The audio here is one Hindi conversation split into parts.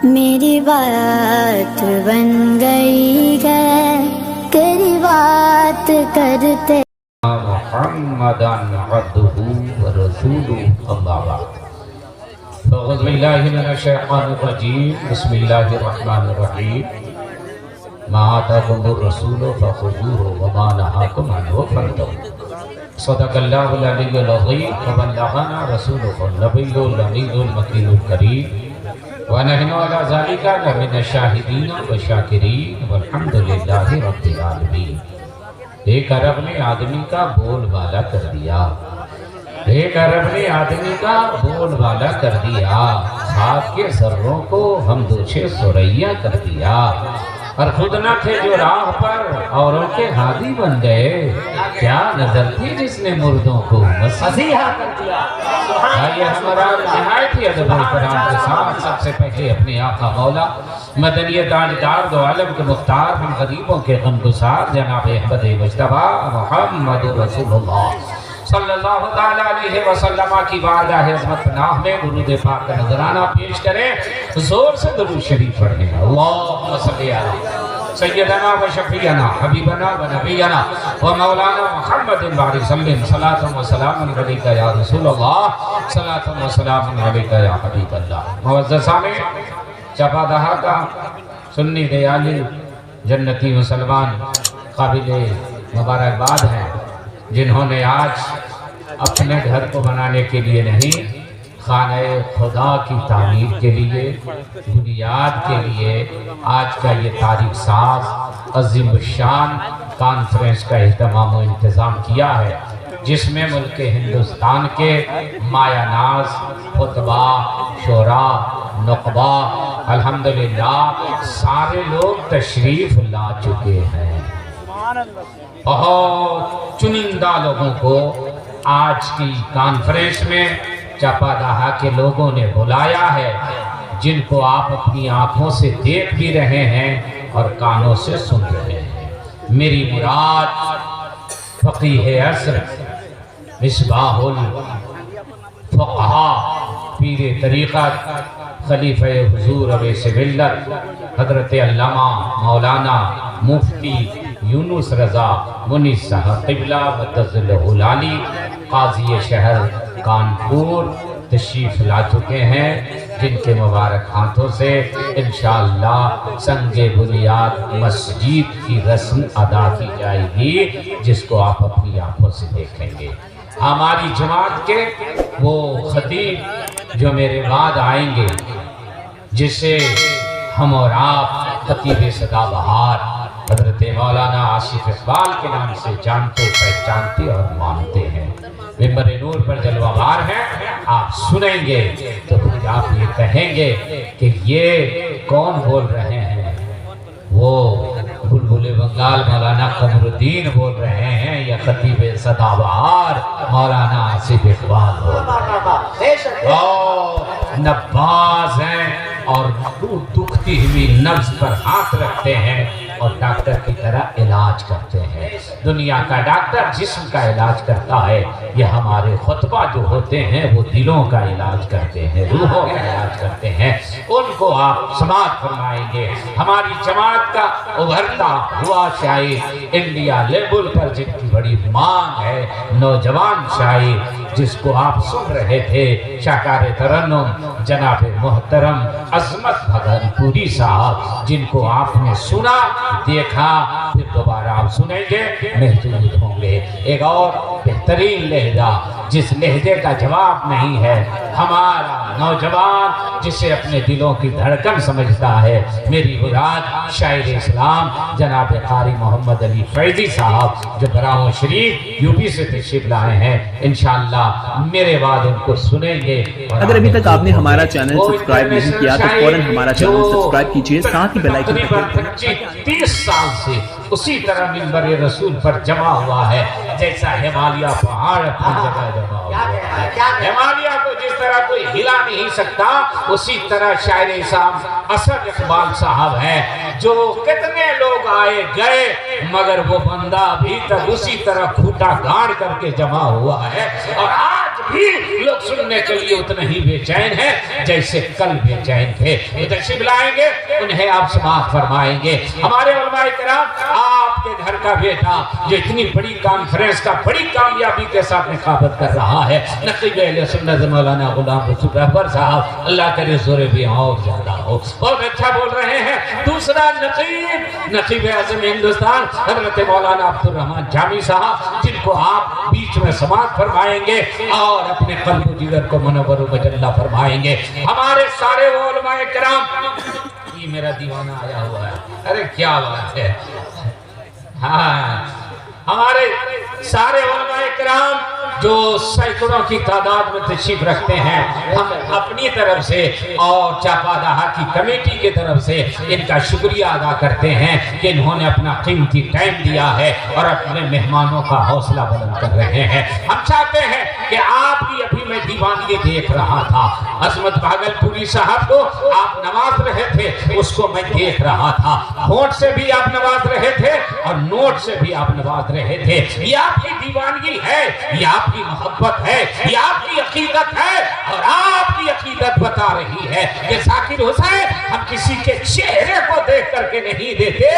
मेरी बात बन गई है, तेरी बात करते मुहम्मदन अब्दुहु व रसूलुहु अम्मा बाद। अऊज़ु बिल्लाहि मिनश शैतानिर रजीम। बिस्मिल्लाहिर रहमानिर रहीम। मा आताकुमुर रसूलु फखुज़ूहु व मा नहाकुम अन्हु फंतहू। सदक़ल्लाहुल अलिय्युल अज़ीम व बल्लगना रसूलुहुन नबिय्युल अमीनुल मकीनुल करीम व नहनु अला ज़ालिका लमिनश शाहिदीन व शाकिरीन वल्हम्दुलिल्लाहि रब्बिल आलमीन। एक अरब ने आदमी का बोलबाला कर दिया। एक अरब ने आदमी का बोलबाला कर दिया। खाक के जर्रों को हमदोशे सुरैया कर दिया। और खुद न थे जो राह पर औरों के हादी बन गए। क्या नजर थी जिसने मुर्दों को मसीहा कर दिया। ये हमारा निहायती अदब इकराम के साथ सबसे पहले अपने आका मौला मदनी ताजदार दो आलम के मुख्तार हम गरीबों के गमगुसार जनाब अहमद मुज्तबा मुहम्मद रसूलुल्लाह सल्लल्लाहु तआला अलैहि वसल्लम की बारगाह अज़मत पनाह में दुरूद पाक का नजराना पेश करें। जोर से दुरूद शरीफ पढ़ें। अल्लाहुम्मा सल्ली अला सय्यदना व शफीअना हबीबना व नबियना व मौलाना मुहम्मदिन बारिक सल्लिम सलातन व सलामुन अलैका या रसूलल्लाह सलातन व सलामुन अलैका या हबीबल्लाह। मुअज़्ज़ज़ सामिईन, चपादहा का सुन्नी दयाली जन्नती मुसलमान काबिले मुबारकबाद हैं जिन्होंने आज अपने घर को बनाने के लिए नहीं, खाने खुदा की तामीर के लिए, बुनियाद के लिए आज का ये तारीख साज अज़ीम शान कॉन्फ्रेंस का इहतमाम व इंतज़ाम किया है, जिसमें मुल्क हिंदुस्तान के मायानाज खुतबा शोरा नुक़बा अल्हम्दुलिल्लाह सारे लोग तशरीफ़ ला चुके हैं। बहुत चुनिंदा लोगों को आज की कॉन्फ्रेंस में चपादहा के लोगों ने बुलाया है, जिनको आप अपनी आंखों से देख भी रहे हैं और कानों से सुन रहे हैं। मेरी मुराद फ़क़ीह असर मिसबाहुल फ़ुक़हा पीरे तरीक़त खलीफ़े हुज़ूर अवैसे मिल्लत हज़रत अल्लामा मौलाना मुफ्ती यूनुस रज़ा मुनी साहब क़िबला मुतज़िलहुल आली काज़ी शहर कानपुर तशरीफ़ ला चुके हैं, जिनके मुबारक हाथों से इंशाअल्लाह संगे बुनियाद मस्जिद की रस्म अदा की जाएगी, जिसको आप अपनी आंखों से देखेंगे। हमारी जमात के वो खतीब जो मेरे बाद आएंगे, जिसे हम और आप खतीब सदाबहार हज़रत मौलाना आसिफ इकबाल के नाम से जानते पहचानते और मानते हैं, मिंबर नूर पर जलवाबार हैं। आप सुनेंगे तो फिर आप ये कहेंगे कि ये कौन बोल रहे हैं, वो बुलबुल बंगाल मौलाना कमरुद्दीन बोल रहे हैं या खतीब सदाबहार मौलाना आसिफ इकबाल बोल रहे हैं। नब्बाज हैं और दुखती हुई नब्ज पर हाथ रखते हैं और डॉक्टर की तरह इलाज करते हैं। दुनिया का डॉक्टर जिस्म का इलाज करता है, ये हमारे खुतबा जो होते हैं वो दिलों का इलाज करते हैं, रूहों का इलाज करते हैं। उनको आप समाअत फरमाएंगे। हमारी जमात का उभरता हुआ शायर इंडिया लेवल पर जिनकी बड़ी मांग है, नौजवान शायर जिसको आप सुन रहे थे, शाकार तरन्नुम जनाब मोहतरम अज़मत भगनपुरी साहब, जिनको आपने सुना देखा फिर दोबारा आप सुनेंगे, महसूस होंगे। एक और बेहतरीन लहजा, जिस लहजे का जवाब नहीं है, हमारा नौजवान जिसे अपने दिलों की धड़कन समझता है, मेरी मुराद शायर इस्लाम जनाब कारी मोहम्मद अली फैज़ी साहब, जो बराह शरीफ यूपी से तशरीफ लाए हैं। इंशाअल्लाह मेरे बाद उनको सुनेंगे। अगर अभी तक आपने हमारा चैनल सब्सक्राइब नहीं किया तो फौरन हमारा चैनल सब्सक्राइब कीजिए, साथ ही बेल आइकन पर 30 साल से उसी तरह मिंबर रसूल पर जमा हुआ है, जैसा हिमालय पहाड़ अपनी जगह जमा हुआ है। हिमालय को जिस तरह कोई हिला नहीं सकता, उसी तरह शायर इस्लाम असद इकबाल साहब हैं, जो कितने लोग आए गए मगर वो बंदा अभी तक उसी तरह खूंटा गाड़ करके जमा हुआ है। और आज भी लोग सुनने के लिए उतने ही बेचैन हैं जैसे कल बेचैन थे। तशरीफ लाएंगे, उन्हें आप समाअत फरमाएंगे। हमारे उलमाए किराम, आपके घर का बेटा जो इतनी बड़ी कॉन्फ्रेंस का बड़ी कामयाबी के साथ निकाबत कर रहा है, नकीब अहले सुन्नत मौलाना गुलाम रसूल रहबर साहब, अल्लाह करे जोरे भी और ज्यादा हो। बहुत अच्छा बोल रहे हैं। दूसरा नकीब आज़म हिंदुस्तान हजरत मौलाना अब्दुल रहमान जामी साहब, जिनको आप बीच में समाअत फरमाएंगे और अपने कल्ब जिगर को मुनव्वर मजल्ला फरमाएंगे। हमारे सारे वो उलमाए किराम, ये मेरा दीवाना आया हुआ है, अरे क्या बात है। हाँ, हमारे सारे उलमाए किराम जो सैकड़ों की तादाद में तशरीफ रखते हैं, हम अपनी तरफ से और चापादहा की कमेटी की तरफ से इनका शुक्रिया अदा करते हैं कि इन्होंने अपना कीमती टाइम दिया है और अपने मेहमानों का हौसला बुलंद कर रहे हैं। हम चाहते हैं कि आपकी, अभी मैं दीवानगी देख रहा था, अजमत भागलपुरी साहब को आप नवाज रहे थे, उसको मैं देख रहा था। होंठ से भी आप नवाज रहे थे और नोट से भी आप नवाज रहे थे। ये आपकी दीवानगी है, ये आपकी मोहब्बत है, ये आपकी अकीदत है और आपकी अकीदत बता रही है कि जाकिर हुसैन हम किसी के चेहरे को देख करके नहीं देते,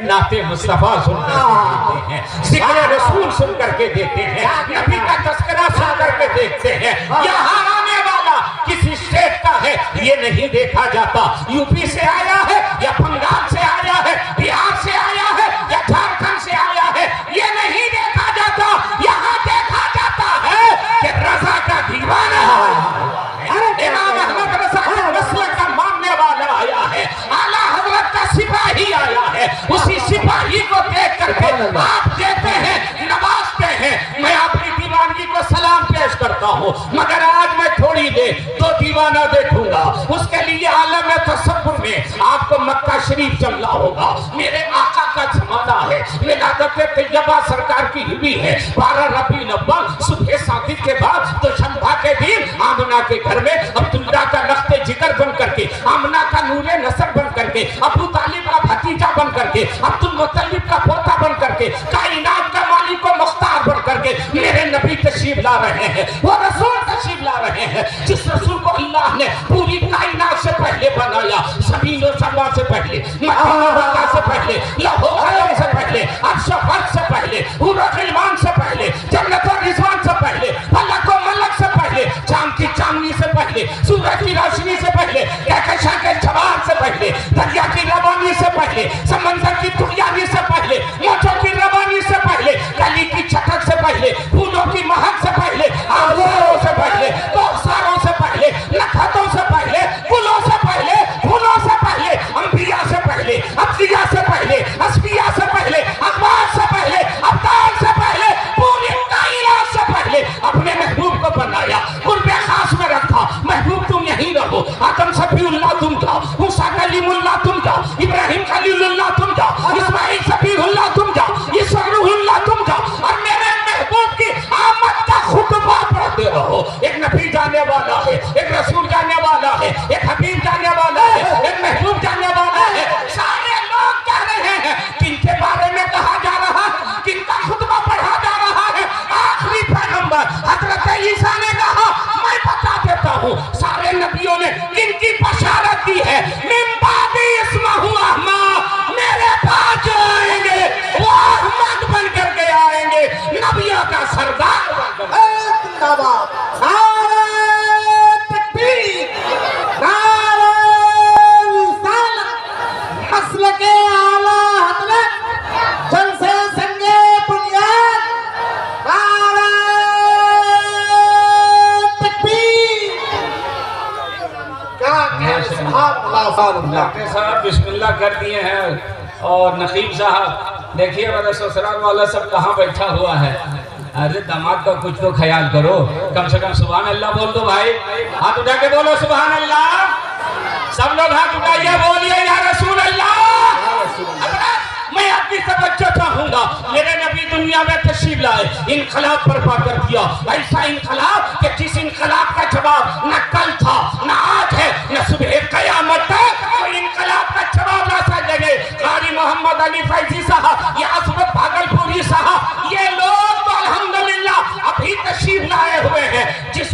नाते मुस्तफा सुन करके देते हैं, जिक्र रसूल सुन करके देते हैं, नबी का तस्करा सुन करके देखते हैं। यहाँ आने वाला किसी स्टेट का है ये नहीं देखा जाता, यूपी से आया है या बंगाल से आया है, बिहार से आया है या झारखंड से आया है, ये नहीं देखा जाता। यहाँ देखा जाता है कि रज़ा का दीवाना इमाम अहमद रज़ा के मसलक का मानने वाला आया है, आला हजरत का सिपाही आया है, उसी सिपाही को देख करके आप देते हैं, नवाजते हैं। मैं अपनी दीवानगी को सलाम पेश करता हूँ, मगर आज मैं थोड़ी देर दो दीवाना देखूंगा, उसके लिए आलम तसव्वुर में आपको मक्का शरीफ चलना होगा। मेरे आका का जमाना है, विलादत तैयबा सरकार की हुई है 12 रबीउल अव्वल सुबह सादिक के बाद दोशंबा के दिन आमना के घर में अब्दुल्ला का रख्ते जिगर बन करके, आमना का नूरे नसर बन करके, अबू तालिब का भतीजा बन करके, अब्दुल मुत्तलिब का पोता बन करके, कायनात का मालिक व मुख्तार बन करके मेरे नबी तशरीफ ला रहे हैं। वो रसूल तशरीफ ला रहे हैं जिस रसूल को अल्लाह ने पूरी कायनात से पहले बनाया, ज़मीन और समा से पहले, मक्का से पहले, लौह कलम से पहले, अर्श व फर्श से पहले, हुर व गिलमान से पहले, जन्नत और रिज़वान से पहले, फलक व मलक से पहले, चांद की चांदनी से पहले, सूरज की रोशनी से पहले, कहकशां के जवाब से पहले, दरिया की रवानी से पहले, समंदर की तुगयानी से पहले, मोजों की रवानी से पहले, कली की चटक से पहले, फूलों की महक से पहले, आवारों से पहले, कौसारों से पहले, नखतों से पहले, गुलों से पहले, फूलों से पहले, अंबिया से पहले, अब्दिया से पहले, अस्फिया से पहले, अखबार से पहले, अब्दाल से पहले, पूरी कायनात से पहले अपने महबूब को बनाया, कुर्बे खास में रखा। महबूब तुम यहीं रहो, आदम सफीउल्लाह तुम जाओ, मूसा कलीमुल्लाह तुम जाओ, इब्राहिम खलीलुल्लाह तुम जाओ, इस्माइल सफीउल्लाह तुम जाओ, ईसा रूहुल्लाह तुम जाओ और मेरे महबूब की आमद का खुतबा पढ़ते रहो। एक नबी जाने वाला है, एक रसूल जाने वाला है, एक हबीब जाने वाला है, एक महबूब जाने वाला है। सारे लोग कह रहे हैं किनके बारे में कहा जा रहा है, किनका खुतबा पढ़ा जा रहा है। आखिरी पैगंबर हजरत ईसा ने कहा, मैं बता देता हूँ सारे नबियों ने किनकी बशारत दी है, मिन बादी इस्महु अहमद, मेरे पास जो आएंगे वो अहमद बन करके आएंगे, नबियों का सरदार बनकर। डॉक्टर साहब बिस्मिल्लाह कर दिए हैं और नकीब साहब देखिए मेरा ससुराल वाला सब कहाँ बैठा हुआ है। अरे दामाद का कुछ तो ख्याल करो, कम से कम सुभान अल्लाह बोल दो भाई, हाथ उठा के बोलो सुभान अल्लाह। सब लोग हाथ उठाइए, बोलिए या रसूल अल्लाह। मैं आपकी तवज्जो चाहूंगा, मेरे नबी दुनिया में तशरीफ लाए, इनकलाब बर्पा कर दिया, ऐसा इनकलाब कि जिस इनकलाब का जवाब न कल था न आज है न सुबह कयामत तक, तो इनकलाब का जवाब ना सकेंगे। कारी मोहम्मद अली फैजी साहब, ये अजमत भागलपुरी साहब, ये लोग तो अल्हम्दुलिल्लाह अभी तशरीफ लाए हुए हैं। जिस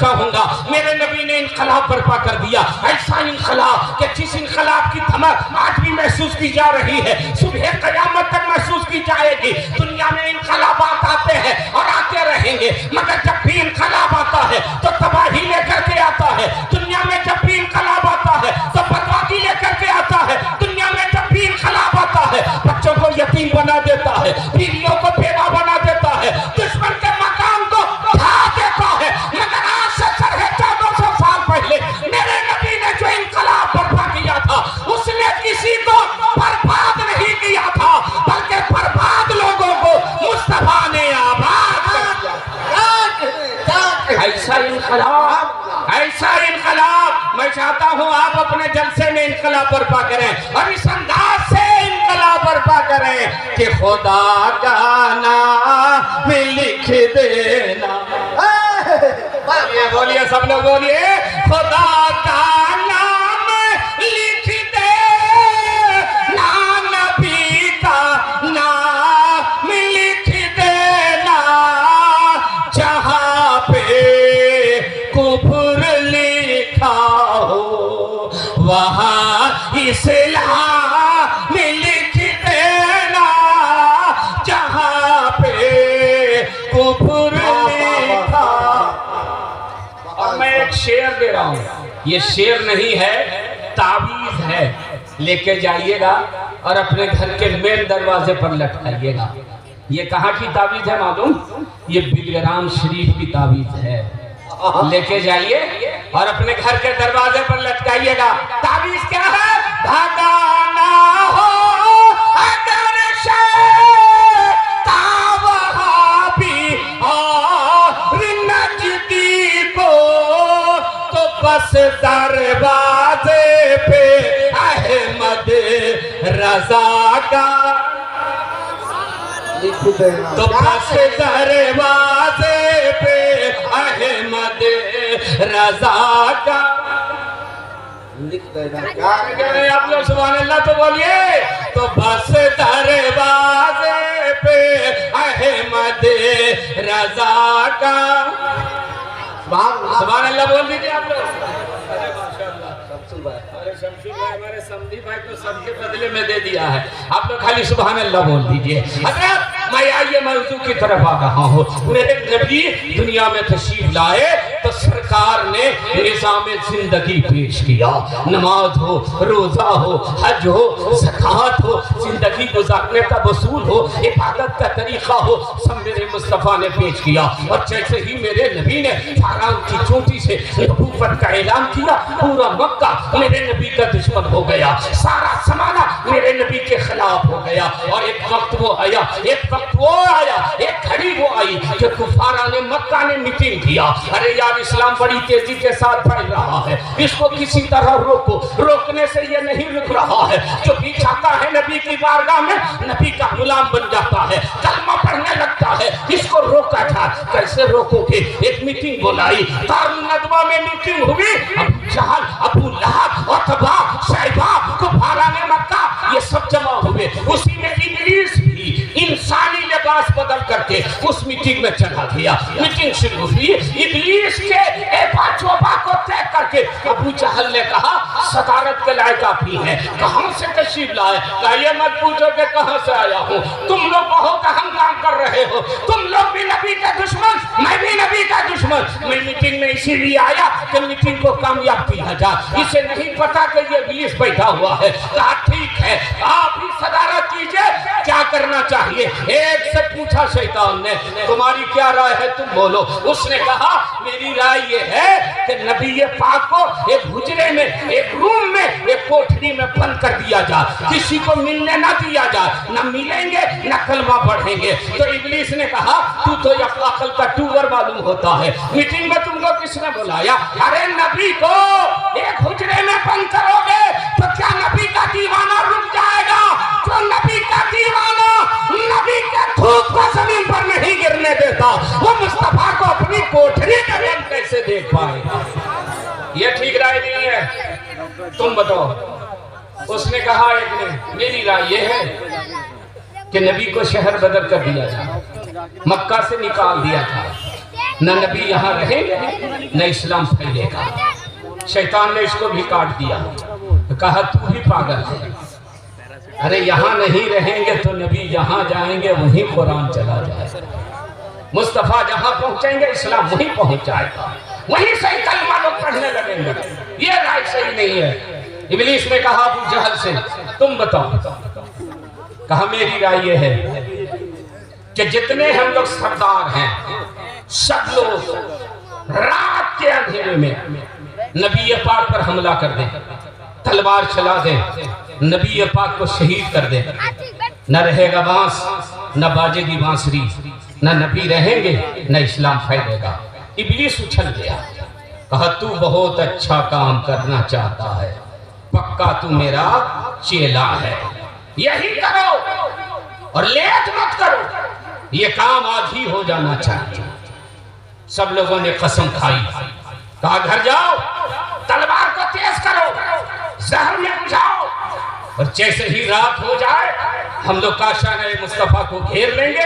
चाहूंगा। मेरे नबी ने इनकलाब बर्पा कर दिया, ऐसा इनकलाब कि जिस इनकलाब की धमक आज भी महसूस की जा रही है, सुबह क़यामत तक महसूस की जाएगी। दुनिया में इनकलाबात आते हैं और आते रहेंगे, मगर जब भी इनकलाब आता है तो तबाही लेकर के आता है। दुनिया में जब भी इनकलाब आता है तो बर्बादी लेकर के आता है। दुनिया में जब भी इनकलाब आता है बच्चों को यतीम बना देता है, बीवियों को बेवा बना देता है, दुश्मन के मकान को ढा देता है। मगर आज से 1400 साल पहले मेरे नबी ने जो इनकलाब बर्पा किया था, उसने किसी को बर्बाद नहीं किया था, बल्कि बर्बाद लोगों को मुस्तफा ने आबाद कर दिया। ऐसा इनकलाब, ऐसा इनकलाब मैं चाहता हूं आप अपने जलसे में इनकलाब बर्पा करें और इस अंदाज से इनकलाब बर्पा करें कि खुदा का नाम लिख देना। बोलिए सब लोग बोलिए, खुदा का नाम लिख दे, नबी का नाम लिख देना, जहां पे कुफ्र लिखा हो वहां इस्लाम लिख देना, जहां पे कुफ्र लिखा। और मैं एक शेर दे रहा हूं, ये शेर नहीं है, तावीज है। लेके जाइएगा और अपने घर के मेन दरवाजे पर लटकाइएगा। ये कहाँ की तावीज है मालूम? ये बिलग्राम शरीफ की तावीज है। लेके जाइए और अपने घर के दरवाजे पर लटकाइएगा। तावीज क्या है? भगाना हो अगर शैतान वहाबी और नजदी को, तो बस दरवाजे पे अहमद रजा का लिख देना, तो बस दरवाजे पे अहमद रजा का लिख देना। क्या कह रहे हैं आप लोग? सुभान अल्लाह तो बोलिए। तो बस दरवाजे पे अहमद रजा का, सुभान अल्लाह बोल दीजिए आप लोग। अरे माशाअल्लाह, शमसुल भाई, अरे शमसुल भाई हमारे समधी भाई को सबके बदले में दे दिया है। आप लोग खाली सुभान अल्लाह बोल दीजिए। हज़रत मैं आइए मौजू की तरफ आ रहा हूँ। मेरे नबी दुनिया में तशरीफ लाए तो सरकार ने निज़ाम जिंदगी पेश किया। नमाज हो, रोजा हो, हज हो, ज़कात हो, जिंदगी गुजारने का वसूल हो, इबादत का तरीका हो, सब मेरे मुस्तफ़ा ने पेश किया। और जैसे ही मेरे नबी ने फारान की चोटी से नबूवत का ऐलान किया, पूरा मक्का मेरे नबी का दुश्मन हो गया, सारा ज़माना मेरे नबी के खिलाफ हो गया। और एक वक्त वो आया, एक घड़ी वो आई कि कुफारा ने, मक्का ने मीटिंग किया। अरे यार, इस्लाम बड़ी तेजी के साथ फैल रहा है, इसको किसी तरह रोको। रोकने से ये नहीं रुक रहा है। जो भी चाहता है नबी की बारगाह में नबी का गुलाम बन जाता है, कलमा पढ़ने लगता है। इसको रोका था, कैसे रोकोगे? एक मीटिंग बुलाई, दारुल नदवा में मीटिंग हुई। अबू जहल, अबू लहब, उतबा, शैबा, कुफारा ने मक्का, ये सब जमा हुए। उसी में इब्लीस भी इंसानी लिबास बदल करके उस मीटिंग में चला गया। मीटिंग शुरू हुई, इब्लीस के एबा को तय करके अबू जहल ने कहा, सदारत के लायक आप ही हैं, कहां से तशरीफ लाए? ये मत पूछो कि कहां से आया हूं। तुम लोग बहुत अहम काम कर रहे हो, तुम लोग भी नबी का दुश्मन, मैं भी नबी का दुश्मन। मैं मीटिंग में इसीलिए आया कि मीटिंग को कामयाब किया जाए। इसे नहीं पता कि ये इब्लीस बैठा हुआ है। कहा ठीक है, आप ही सदारत कीजिए, क्या करना चाहिए? एक से पूछा शैतान ने, तुम्हारी क्या राय है, तुम बोलो। उसने कहा, मेरी राय ये है कि नबी पाक को एक हुजरे में, एक रूम में, एक कोठरी में बंद कर दिया जाए, किसी को मिलने ना दिया जाए, न मिलेंगे न कलमा पढ़ेंगे। तो इब्लीस ने कहा, तू तो अकल का टूवर मालूम होता है, मीटिंग में तुमको किसने बुलाया? अरे नबी को एक हुजरे में बंद करोगे तो क्या नबी का दीवाना रुक जाएगा? जो नबी का दीवाना नबी के थूक को जमीन पर नहीं गिरने देता, वो मुस्तफा को अपनी कोठरी में बंद कैसे देख पाएगा? ये ठीक राय नहीं है, तुम बताओ। उसने कहा एक ने, मेरी राय ये है कि नबी को शहर बदर कर दिया था, मक्का से निकाल दिया था। न नबी यहाँ रहेंगे न इस्लाम फैलेगा। शैतान ने इसको भी काट दिया, कहा तू भी पागल है, अरे यहाँ नहीं रहेंगे तो नबी जहाँ जाएंगे वहीं कुरान चला जाएगा, मुस्तफ़ा जहाँ पहुँचेंगे इस्लाम वहीं पहुँच जाएगा, वहीं से कलमा लोग पढ़ने लगेंगे। ये राय सही नहीं है। इब्लीस ने कहा अबू जहल से तुम बताओ, कहा मेरी राय ये है कि जितने हम लोग सरदार हैं सब लोग रात के अंधेरे में नबी पाक पर हमला कर दें, तलवार चला दें, नबी पाक को शहीद कर दें, न रहेगा बांस न बाजेगी बांसुरी, न नबी रहेंगे न इस्लाम फैलेगा। इब्लीस उछल गया, कहा तू बहुत अच्छा काम करना चाहता है, पक्का तू मेरा चेला है, यही करो और लेट मत करो, ये काम आज ही हो जाना चाहिए। सब लोगों ने कसम खाई, कहा घर जाओ, तलवार को तेज करो, जहर में बुझाओ, और जैसे ही रात हो जाए हम लोग काशाने मुस्तफा को घेर लेंगे,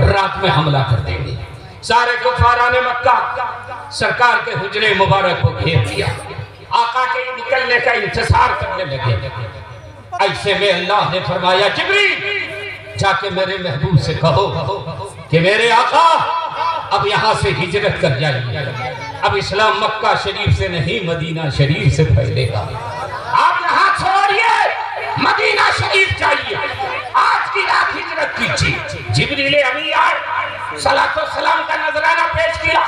रात में हमला कर देंगे। सारे कुफारा ने मक्का सरकार के हुजरे मुबारक को घेर दिया, आका के निकलने का इंतजार करने लगे। ऐसे में अल्लाह ने फरमाया जिब्रील जाके मेरे महबूब से कहो कि मेरे आका अब यहाँ से हिजरत कर जाइए, अब इस्लाम मक्का शरीफ से नहीं मदीना शरीफ से फैलेगा, आप यहाँ छोड़िए मदीना शरीफ जाइए, आज की रात हिजरत कीजिए। जिब्रील अमीन आए, सलातो सलाम का नजराना पेश किया,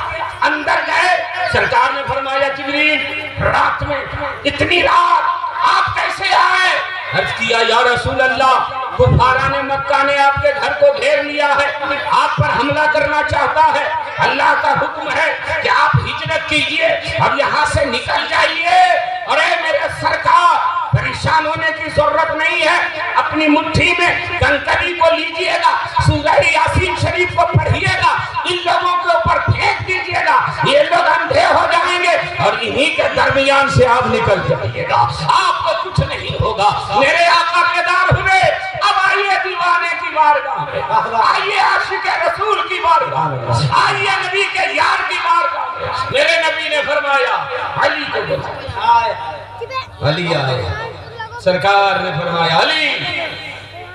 अंदर गए, सरकार ने फरमाया जिब्रील रात में इतनी रात आप कैसे आए? अर्ज किया या रसूल अल्लाह, कुफारा ने मक्का ने आपके घर को घेर लिया है, आप पर हमला करना चाहता है, अल्लाह का हुक्म है कि आप हिजरत कीजिए, अब यहाँ से निकल जाइए। अरे मेरे सरकार परेशान होने की जरूरत नहीं है, अपनी मुट्ठी में कंकरी को लीजिएगा, सूरह यासीन शरीफ को पढ़िएगा, इन लोगों के ऊपर फेंक दीजिएगा, ये लोग अंधे हो जाएंगे और इन्हीं के दरमियान से आप निकल जाइएगा, आपको कुछ नहीं होगा। मेरे आका बेदार हुए, अब आइए दीवाने की बारगाह में, आइए आशिक रसूल की बारगाह में, आइए नबी के यार की बारगाह में। मेरे नबी ने फरमाया अली को बुलाया, अली आए, सरकार ने फरमाया अली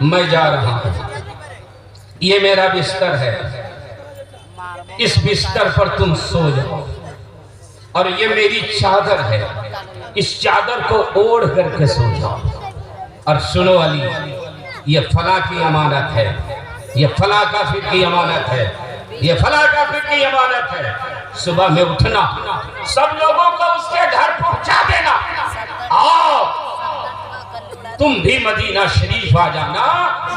मैं जा रहा हूं, ये मेरा बिस्तर है, इस बिस्तर पर तुम सो जाओ, और ये मेरी चादर है, इस चादर को ओढ़ करके सो जाओ, और सुनो अली ये फला की अमानत है, ये फला काफिर की अमानत है, ये फला काफिर की अमानत है, सुबह में उठना, सब लोगों को उसके घर पहुंचा देना, आओ तुम भी मदीना शरीफ आ जाना,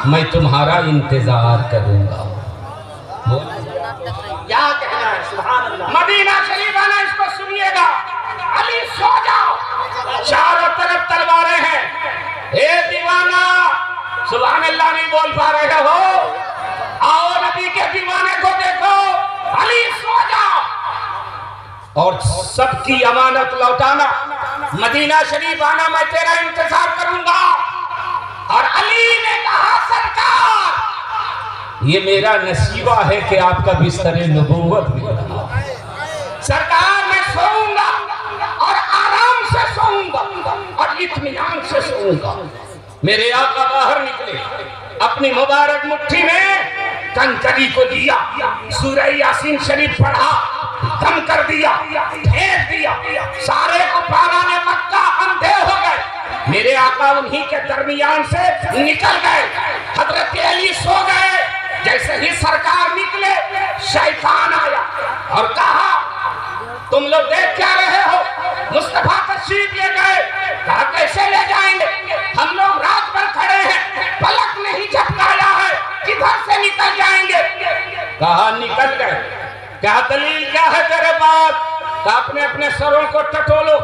मैं तुम्हारा इंतजार करूंगा। क्या कहना है? सुभान अल्लाह। मदीना शरीफ आना, इसको सुनिएगा, अली सो जाओ, चारों तरफ तलवारें हैं, ए दीवाना सुभान अल्लाह नहीं बोल पा रहे हो, आओ नबी के दीवाने को देखो, अली सो जाओ, और सबकी अमानत लौटाना, मदीना शरीफ आना, मैं तेरा इंतजार करूंगा। और अली ने कहा सरकार ये मेरा नसीबा है कि आपका बिस्तर नबूवत मिला, सरकार मैं सोऊंगा और आराम से सोऊंगा और इत्मीनान से सोऊंगा। मेरे आका बाहर निकले, अपनी मुबारक मुट्ठी में कंकरी को दिया, सूरह यासीन शरीफ पढ़ा, दम कर दिया, फेंक दिया, सारे कुफारा ने मक्का अंधे हो गए, मेरे आका उन्हीं के दरमियान से निकल गए। हजरत अली सो गए, जैसे ही सरकार निकले शैतान आया और कहा तुम लोग देख क्या रहे हो, मुस्तफा तशरीफ ले गए, कहा कैसे ले जाएंगे, हम लोग रात भर खड़े हैं, पलक नहीं झपकाया है, किधर से निकल जाएंगे? कहा निकल गए। क्या दलील क्या है तेरे पास? कहा अपने अपने सरों को टटोलो,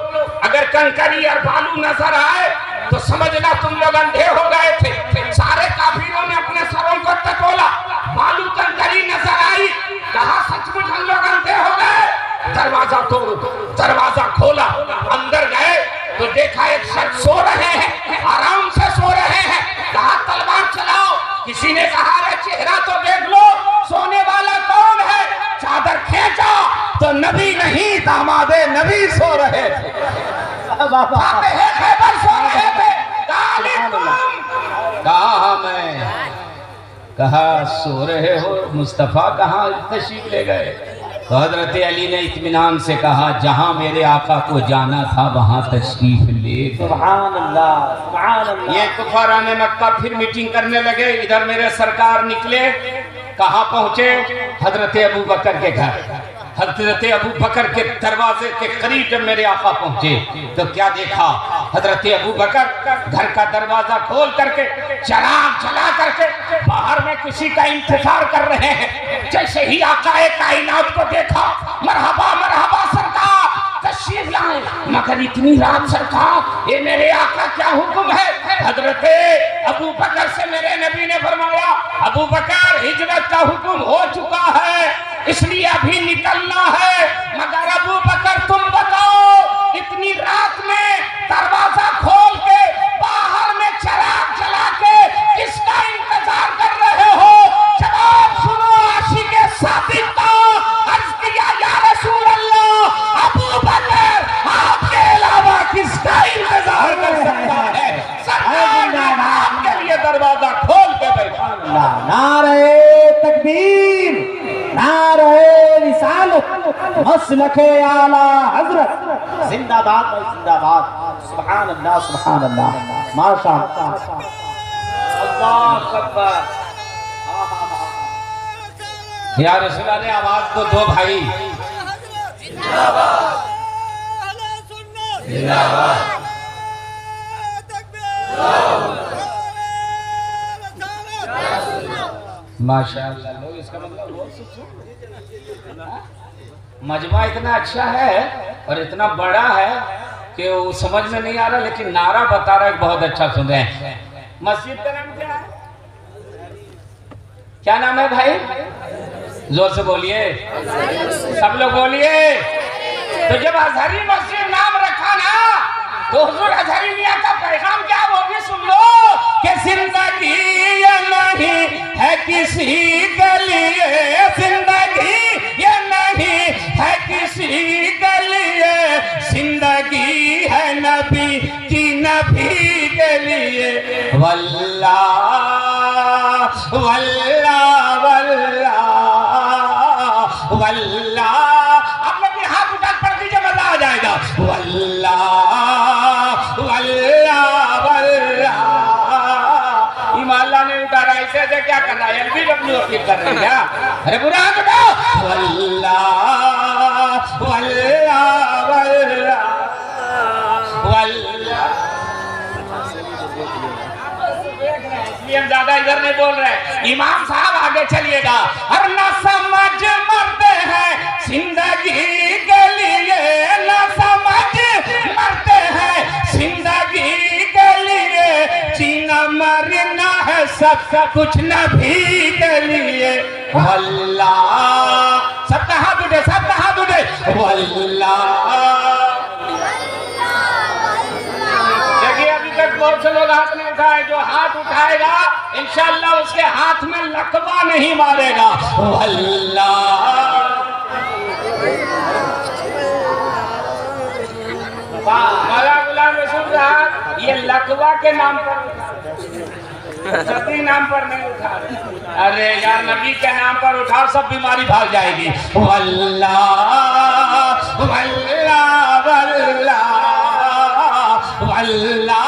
अगर कंकरी और बालू नजर आए तो समझना तुम लोग अंधे हो गए थे। सारे काफिरों ने अपने सरों को टटोला, बालू कंकरी नजर आई, कहा सचमुच हम लोग अंधे हो गए। दरवाजा तोड़ो, दरवाजा खोला, अंदर गए तो देखा एक शख्स सो रहे हैं, आराम से सो रहे हैं, कहा तलवार चलाओ। किसी ने कहा अरे चेहरा तो देख लो, सोने वाला कौन है? चादर खींचा, फातिह खैबर सो रहे थे, कहा मैं, कहा सो रहे हो मुस्तफ़ा, कहाँ तशरीफ ले गए? तो हजरत अली ने इत्मीनान से कहा जहाँ मेरे आका को जाना था वहाँ तशरीफ ले गए। सुभान अल्लाह, सुभान अल्लाह। ये कुफाराने मक्का फिर मीटिंग करने लगे। इधर मेरे सरकार निकले, कहाँ पहुंचे? हजरत अबू बकर के घर। हजरत अबू बकर के दरवाजे के करीब जब मेरे आका पहुंचे तो क्या देखा? हजरत अबू बकर घर का दरवाजा खोल करके चिराग जला करके बाहर में किसी का इंतजार कर रहे हैं। जैसे ही आकाए कायनात को देखा, मरहबा मरहबा सरकार तशरीफ लाए, मगर इतनी रात सरकार, ये मेरे आका क्या हुक्म है? हजरत अबू बकर से मेरे नबी ने फरमाया, अबू बकर हिजरत का हुक्म हो चुका है, इसलिए अभी निकलना है। मगर अबू बकर तुम बताओ, इतनी रात में दरवाजा खोल के बाहर में चिराग जला के किसका इंतजार कर रहे हो? जवाब सुनो आशिक़े सादिक़ का। अर्ज़ किया या रसूल अल्लाह, अबू बकर आपके अलावा किसका इंतजार कर सकता है? सरकार ने आपके लिए दरवाजा खोल के बैठा। नारे तकबीर, नारे रिसालत, मसलके आला हजरत, जिंदाबाद भाई जिंदाबाद। सुभान अल्लाह, सुभान अल्लाह, माशाअल्लाह, अल्लाह अकबर। या रसूल अल्लाह, आवाज तो दो भाई। माशाअल्लाह, लोग इसका मतलब मजमा इतना अच्छा है और इतना बड़ा है कि वो समझ में नहीं आ रहा, लेकिन नारा बता रहा है बहुत अच्छा सुन रहे हैं। मस्जिद का नाम क्या है? क्या नाम है भाई? जोर से बोलिए, सब लोग बोलिए। तो जब अजहरी मस्जिद नाम रखा ना, तो हुजूर अजहरी मियां का पैगाम क्या वो भी सुन लो कि जिंदगी ये नहीं है किसी के लिए, जिंदगी ये नहीं है किसी के लिए, जिंदगी है नबी की, नबी के लिए। वल्लाह वल्लाह वल्लाह वल्लाह। आप लोग भी हाथ उठा पढ़ दीजिए, मजा आ जाएगा। वल्लाह वल्लाह वल्लाह। ईमानला ने उतारा, ऐसे क्या कर रहा है? एलबीडब्ल्यू अपील कर रहे हैं क्या? अरे बुरा हाथ उठाओ। वल्लाह वल्लाह वल्लाह वल्लाह। इसलिए हम ज्यादा इधर नहीं बोल रहे। इमाम साहब आगे चलिएगा। और न समझ मरते हैं जिंदगी के लिए, न समझ मरते हैं जिंदगी के लिए, जीना मरना है सब कुछ नबी के लिए। वल्लाह, सबका हाथ उठे, सबका हाथ उठे। वल्लाह। देखिए अभी तक बहुत से लोग हाथ नहीं उठाए, जो हाथ उठाएगा इंशाअल्लाह उसके हाथ में लकवा नहीं मारेगा। वल्लाह। मौला गुलाम रसूल साहब ये लकवा के नाम पर, सभी नाम पर नहीं उठा रहे। अरे यार नबी के नाम पर उठाओ, सब बीमारी भाग जाएगी। वल्लाह वल्लाह वल्लाह वल्लाह।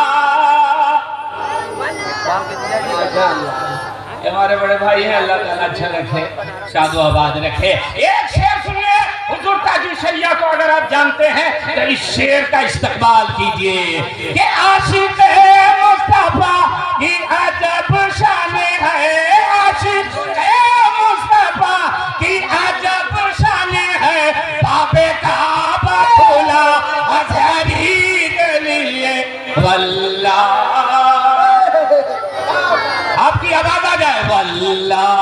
हमारे बड़े भाई हैं, अल्लाह ताला अच्छा रखे, शादो आबाद रखे। एक शेर सुनिए हुजूर ताजु शरिया को, अगर आप जानते हैं तो इस शेर का इस्तकबाल कीजिए कि आशिक मुस्तफा की अजब शान है, आशिक मुस्तफा की अजब शान है, बाबे काबा खोला अजहरी के लिए। वल्लाह। आपकी आवाज आ जाए। वल्लाह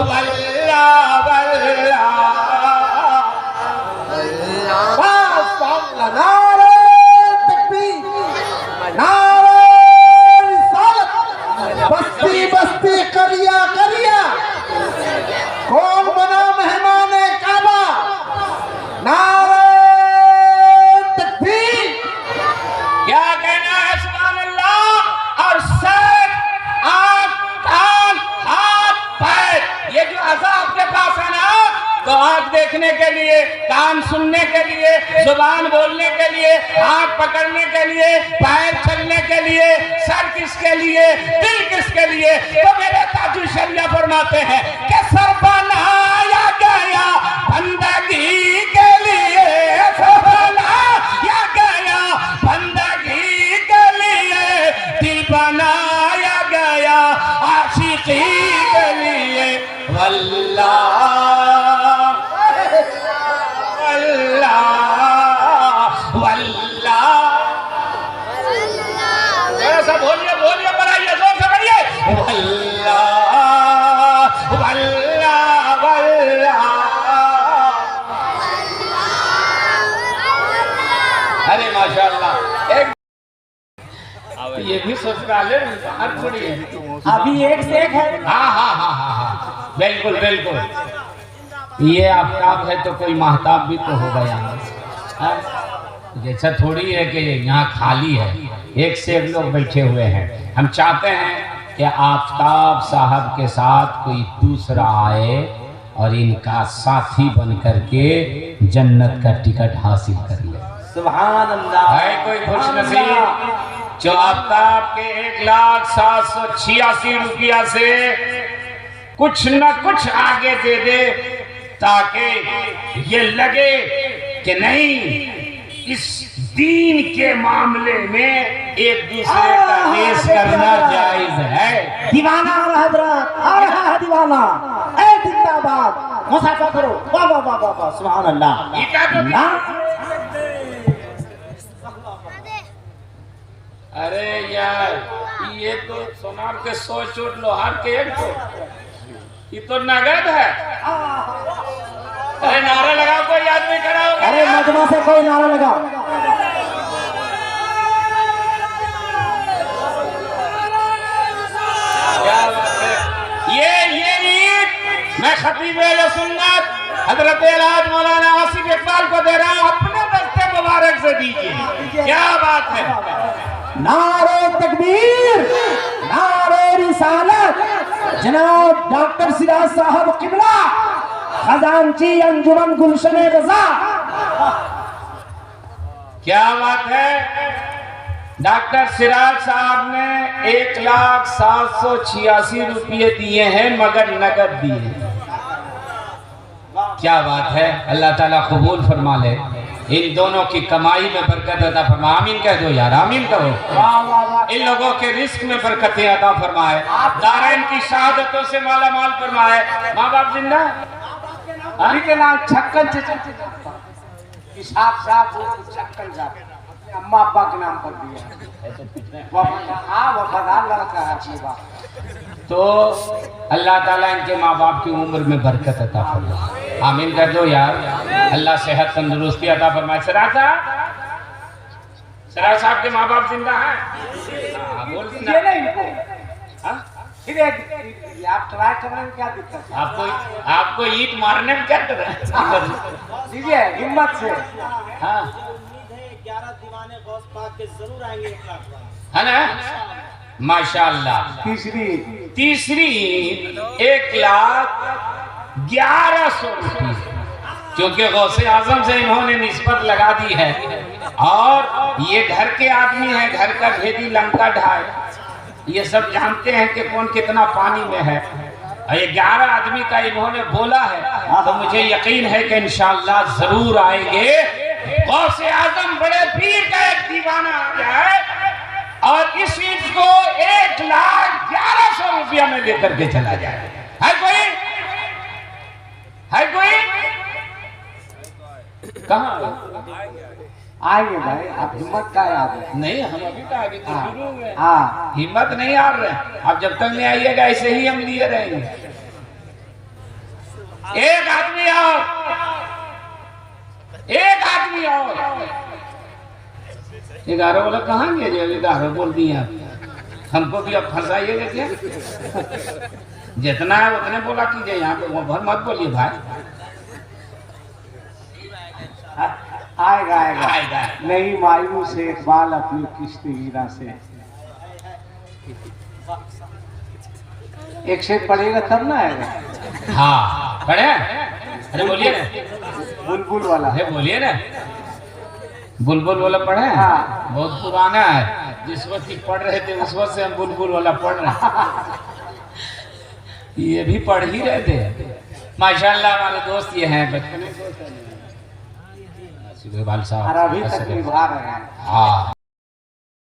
वल्लाह वल्लाह। नारे तकबीर, देखने के लिए, कान सुनने के लिए, जुबान बोलने के लिए, हाथ पकड़ने के लिए, पैर चलने के लिए, सर किसके लिए, दिल किसके लिए? तो मेरे ताजु शरिया फरमाते हैं कि सर बनाया गया बंदगी के लिए, सर बनाया गया बंदगी के लिए, दिल बनाया गया आशिकी के लिए। वल्लाह वल्लाह वल्लाह, ऐसा बोलिए बोलिए, बढ़ाइए, जोर से बढ़िए। वल्लाह वल्लाह वल्लाह। अरे माशाअल्लाह, एक ये भी ससुराले थोड़ी है, अभी एक से एक है। हाँ हाँ हाँ हाँ हाँ, बिल्कुल बिल्कुल। ये आफ्ताब है तो कोई महताब भी तो होगा यहाँ। हाँ? जैसा थोड़ी है कि यहाँ खाली है, एक से एक लोग बैठे हुए हैं। हम चाहते हैं कि आफ्ताब साहब के साथ कोई दूसरा आए और इनका साथी बन करके जन्नत का टिकट हासिल कर ले। सुभान अल्लाह। है कोई खुश नसीब जो आफ्ताब के 1,786 रुपया से कुछ न कुछ आगे दे दे, ताकि ये लगे कि नहीं, इस दीन के मामले में एक दूसरे का रेस करना जायज है। दीवाना आ रहा हजरत, आ रहा है दीवाना। ए जिंदाबाद, मुसाफा करो। वाह वाह वाह वाह, सुभान अल्लाह। ये क्या तो ना? अरे यार, ये तो सोनार के 100 चोट, लोहार के 1 चोट, ये तो नगद है। अरे नारा लगाओ, कोई आदमी खड़ा हो। अरे मजमा से कोई नारा लगाओ। क्या बात है। ये ईद मैं खतीब अहले सुन्नत हजरत आज मौलाना आसिफ इकबाल को दे रहा हूँ, अपने दस्ते मुबारक से दीजिए। क्या बात है। नारे तकबीर, नारे रिसालत। जनाब डॉक्टर सिराज साहब किबला, खजानची अंजुमन गुलशन रजा। क्या बात है। डॉक्टर सिराज साहब ने 1,786 रुपये दिए हैं, मगर नगद दिए। क्या बात है। अल्लाह ताला कबूल फरमा ले, इन दोनों की कमाई में बरकत अता फरमा। आमीन कह दो यार, आमीन कहो। इन लोगों के रिस्क में बरकतें अता फरमाए, दारैन की शहादतों से माला माल फरमाए। माँ बाप जिंदा अभी के नाम छक्कन हिसाब साहब, छक्कन साहब अम्मा अब्बा के नाम पर दिया। वफादार लड़का है अपने बाप। तो अल्लाह ताला इनके माँ बाप की उम्र में बरकत अता फरमाए। आमीन कर दो यार। अल्लाह सेहत तंदुरुस्ती अता फरमाए। सिराज साहब के माँ बाप जिंदा हैं? आप ट्राई करने में क्या दिक्कत है? आपको ईंट मारने में क्या डर दीजिए हिम्मत से। हाँ 11 दीवाने गौस पाक के जरूर आएंगे 1 लाख है ना। माशाअल्लाह। तीसरी 1,11,00,000 रुपये, क्योंकि गौसे आजम से इन्होंने निस्बत लगा दी है। और ये घर के आदमी हैं, घर का भेदी लंका ढाए, ये सब जानते हैं कि कौन कितना पानी में है। और ये 11 आदमी का इन्होंने बोला है, तो मुझे यकीन है कि इंशाअल्लाह जरूर आएंगे। गौसे आजम बड़े पीर का एक दीवाना आ जाए और इस ईद को 1,11,00,000 रुपया में लेकर के चला जाए। है कोई? है कोई? कहाँ आएंगे भाई, आप हिम्मत का याद नहीं, हम अभी तो आगे तो शुरू हुए। हाँ हिम्मत नहीं हार रहे। अब जब तक नहीं आइएगा ऐसे ही हम लिए रहेंगे। एक आदमी और, एक आदमी और। 11 बोला कहाँ गए जी? 11 बोल दिए आप। हमको भी अब फंसाइएगा क्या? जितना है उतने बोला कीजिए, यहाँ पे वो भर मत बोलिए भाई। आएगा आएगा आएगा। नहीं मायूस से इकबाल अपनी किश्त हीरा से। एक शेर पड़ेगा तब ना आएगा। हाँ पढ़े। अरे बोलिए ना, बुलबुल वाला अरे बोलिए ना, बुलबुल वाला पढ़े हैं? हाँ। बहुत पुराना है, जिस वक्त की पढ़ रहे थे उस वक्त से हम बुलबुल वाला पढ़ रहे हैं। ये भी पढ़ ही रहे थे। माशाल्लाह हमारे दोस्त ये हैं, बचपन के दोस्त हैं। बाल साहब और अभी तक निभा रहे हैं। हाँ।